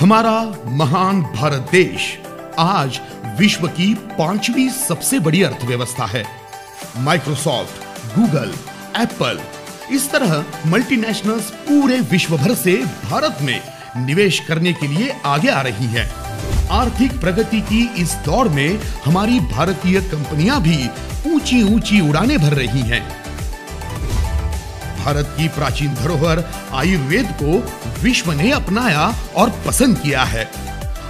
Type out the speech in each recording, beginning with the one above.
हमारा महान भारत देश आज विश्व की 5वीं सबसे बड़ी अर्थव्यवस्था है। माइक्रोसॉफ्ट, गूगल, एप्पल, इस तरह मल्टीनेशनल्स पूरे विश्व भर से भारत में निवेश करने के लिए आगे आ रही हैं। आर्थिक प्रगति की इस दौड़ में हमारी भारतीय कंपनियां भी ऊंची ऊंची उड़ानें भर रही हैं। भारत की प्राचीन धरोहर आयुर्वेद को विश्व ने अपनाया और पसंद किया है।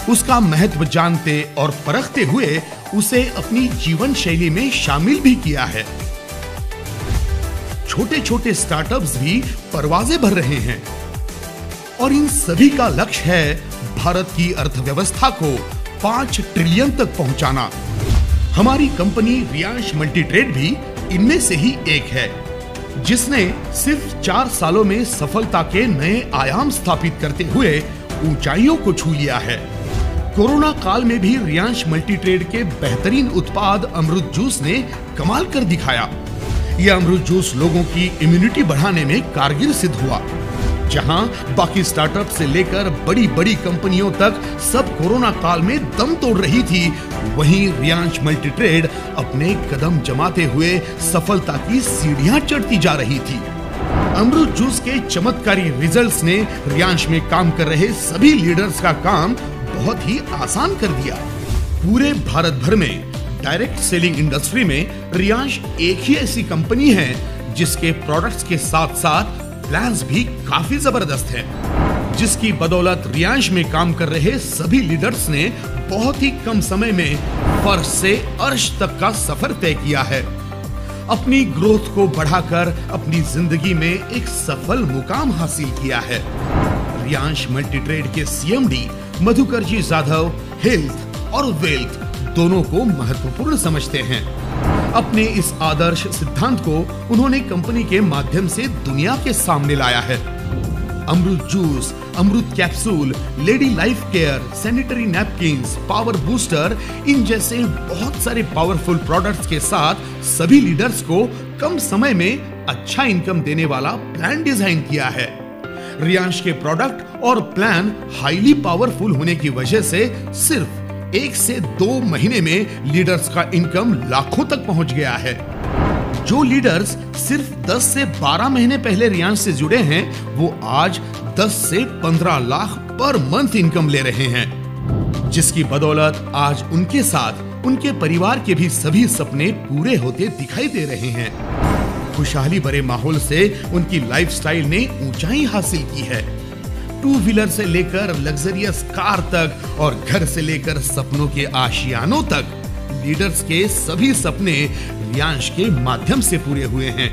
उसका महत्व जानते और परखते हुए उसे अपनी जीवन शैली में शामिल भी किया है। छोटे छोटे स्टार्टअप्स भी परवाज़ें भर रहे हैं और इन सभी का लक्ष्य है भारत की अर्थव्यवस्था को 5 ट्रिलियन तक पहुंचाना। हमारी कंपनी रियांश मल्टीट्रेड भी इनमें से ही एक है, जिसने सिर्फ 4 सालों में सफलता के नए आयाम स्थापित करते हुए ऊंचाइयों को छू लिया है। कोरोना काल में भी रियांश मल्टीट्रेड के बेहतरीन उत्पाद अमृत जूस ने कमाल कर दिखाया। यह अमृत जूस लोगों की इम्यूनिटी बढ़ाने में कारगर सिद्ध हुआ। जहां बाकी स्टार्टअप से लेकर बड़ी बड़ी कंपनियों तक सब कोरोना काल में दम तोड़ रही थी, वहीं रियांश मल्टीट्रेड अपने कदम जमाते हुए सफलता की सीढ़ियां चढ़ती जा रही थी। अमृत जूस के चमत्कारी रिजल्ट्स ने रियांश में काम कर रहे सभी लीडर्स का काम बहुत ही आसान कर दिया। पूरे भारत भर में डायरेक्ट सेलिंग इंडस्ट्री में रियांश एक ही ऐसी कंपनी है जिसके प्रोडक्ट्स के साथ साथ प्लान्स भी काफी जबरदस्त हैं, जिसकी बदौलत रियांश में काम कर रहे सभी लीडर्स ने बहुत ही कम समय में फर्श से अर्श तक का सफर तय किया है। अपनी ग्रोथ को बढ़ाकर अपनी जिंदगी में एक सफल मुकाम हासिल किया है। रियांश मल्टीट्रेड के सीएमडी मधुकर जी जाधव हेल्थ और वेल्थ दोनों को महत्वपूर्ण समझते हैं। अपने इस आदर्श सिद्धांत को उन्होंने कंपनी के माध्यम से दुनिया के सामने लाया है। Amrit juice, Amrit capsule, lady life care, sanitary napkins, power booster, इन जैसे बहुत सारे पावरफुल प्रोडक्ट्स के साथ सभी लीडर्स को कम समय में अच्छा इनकम देने वाला प्लान डिजाइन किया है। रियांश के प्रोडक्ट और प्लान हाईली पावरफुल होने की वजह से सिर्फ 1 से 2 महीने में लीडर्स का इनकम लाखों तक पहुंच गया है। जो लीडर्स सिर्फ 10 से 12 महीने पहले रियांश से जुड़े हैं, वो आज 10 से 15 लाख पर मंथ इनकम ले रहे हैं, जिसकी बदौलत आज उनके साथ उनके परिवार के भी सभी सपने पूरे होते दिखाई दे रहे हैं। खुशहाली भरे माहौल से उनकी लाइफस्टाइल ने ऊंचाई हासिल की है। 2 व्हीलर से लेकर लग्जरियस कार तक और घर से लेकर सपनों के आशियानों तक लीडर्स के सभी सपने रियांश के माध्यम से पूरे हुए हैं।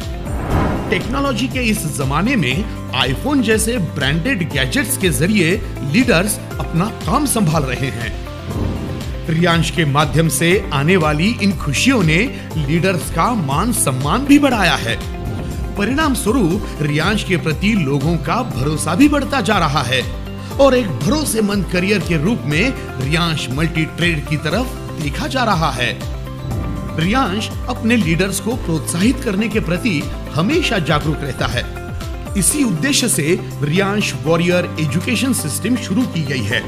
टेक्नोलॉजी के इस जमाने में आईफोन जैसे ब्रांडेड गैजेट्स के जरिए लीडर्स अपना काम संभाल रहे हैं। रियांश के माध्यम से आने वाली इन खुशियों ने लीडर्स का मान सम्मान भी बढ़ाया है। परिणाम स्वरूप रियांश के प्रति लोगों का भरोसा भी बढ़ता जा रहा है और एक भरोसेमंद करियर के रूप में रियांश मल्टीट्रेड की तरफ देखा जा रहा है। रियांश अपने लीडर्स को प्रोत्साहित करने के प्रति हमेशा जागरूक रहता है। इसी उद्देश्य से रियांश वॉरियर एजुकेशन सिस्टम शुरू की गई है,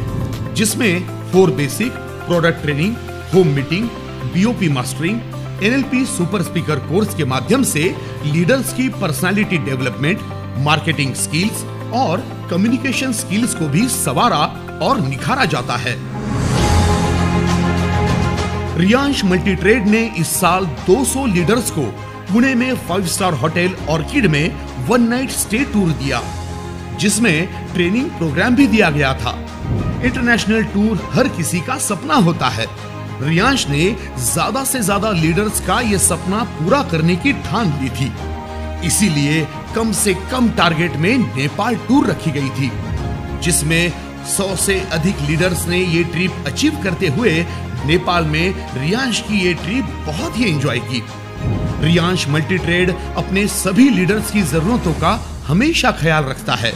जिसमें 4 basic product training, home meeting, BOP mastering, NLP super speaker course के माध्यम से लीडर्स की पर्सनालिटी डेवलपमेंट, मार्केटिंग स्किल्स और कम्युनिकेशन स्किल्स को भी संवारा और निखारा जाता है। रियांश मल्टीट्रेड ने इस साल 200 लीडर्स को पुणे में 5 स्टार होटल ऑर्किड में 1 नाइट स्टे टूर दिया, जिसमें ट्रेनिंग प्रोग्राम भी दिया गया था। इंटरनेशनल टूर हर किसी का सपना होता है। रियांश ने ज्यादा से ज्यादा लीडर्स का यह सपना पूरा करने की ठान ली थी। इसीलिए कम से कम टारगेट में नेपाल टूर रखी गई थी, जिसमें 100 से अधिक लीडर्स ने ये ट्रिप अचीव करते हुए नेपाल में रियांश की ये ट्रिप बहुत ही एंजॉय की। रियांश मल्टीट्रेड अपने सभी लीडर्स की जरूरतों का हमेशा ख्याल रखता है।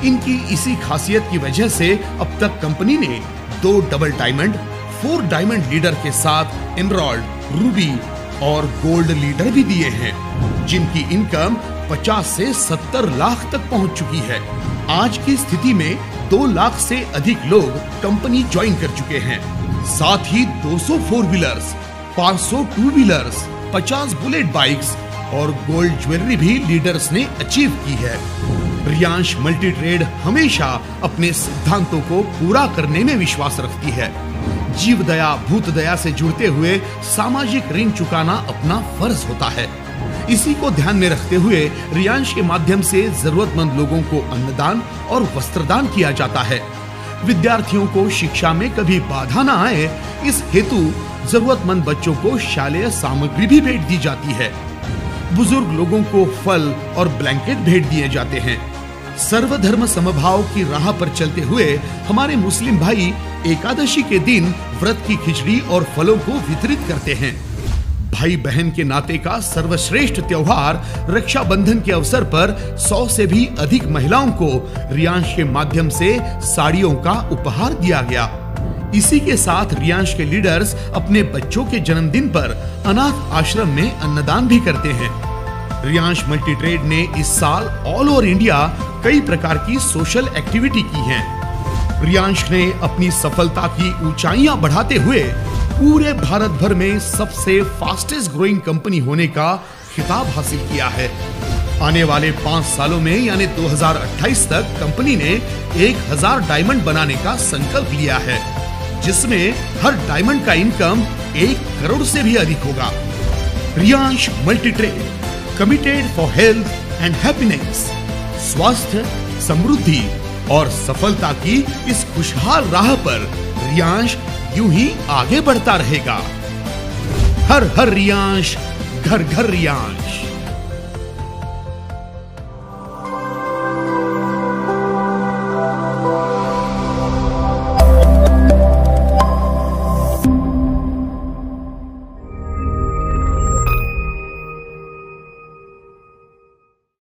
इनकी इसी खासियत की वजह से अब तक कंपनी ने 2 डबल डायमंड, 4 डायमंड लीडर के साथ एमराल्ड, रूबी और गोल्ड लीडर भी दिए हैं, जिनकी इनकम 50 से 70 लाख तक पहुंच चुकी है। आज की स्थिति में 2 लाख से अधिक लोग कंपनी ज्वाइन कर चुके हैं। साथ ही 200 4 व्हीलर्स, 500 2 व्हीलर्स, 50 बुलेट बाइक्स और गोल्ड ज्वेलरी भी लीडर्स ने अचीव की है। रियांश मल्टी ट्रेड हमेशा अपने सिद्धांतों को पूरा करने में विश्वास रखती है। जीव दया भूत दया से जुड़ते हुए सामाजिक ऋण चुकाना अपना फर्ज होता है। इसी को ध्यान में रखते हुए रियांश के माध्यम से जरूरतमंद लोगों को अन्नदान और वस्त्रदान किया जाता है। विद्यार्थियों को शिक्षा में कभी बाधा न आए, इस हेतु जरूरतमंद बच्चों को शालेय सामग्री भी भेंट दी जाती है। बुजुर्ग लोगों को फल और ब्लैंकेट भेंट दिए जाते हैं। सर्वधर्म समभाव की राह पर चलते हुए हमारे मुस्लिम भाई एकादशी के दिन व्रत की खिचड़ी और फलों को वितरित करते हैं। भाई बहन के नाते का सर्वश्रेष्ठ त्योहार रक्षाबंधन के अवसर पर 100 से भी अधिक महिलाओं को रियांश के माध्यम से साड़ियों का उपहार दिया गया। इसी के साथ रियांश के लीडर्स अपने बच्चों के जन्मदिन पर अनाथ आश्रम में अन्नदान भी करते हैं। रियांश मल्टी ट्रेड ने इस साल ऑल ओवर इंडिया कई प्रकार की सोशल एक्टिविटी की हैं। रियांश ने अपनी सफलता की ऊंचाइयां बढ़ाते हुए पूरे भारत भर में सबसे फास्टेस्ट ग्रोइंग कंपनी होने का खिताब हासिल किया है। आने वाले 5 सालों में यानी 2028 तक कंपनी ने 1000 डायमंड बनाने का संकल्प लिया है, जिसमें हर डायमंड का इनकम 1 करोड़ से भी अधिक होगा। Riyansh multi trade, committed for health and happiness. स्वास्थ्य, समृद्धि और सफलता की इस खुशहाल राह पर रियांश यूं ही आगे बढ़ता रहेगा। हर हर रियांश, घर घर रियांश।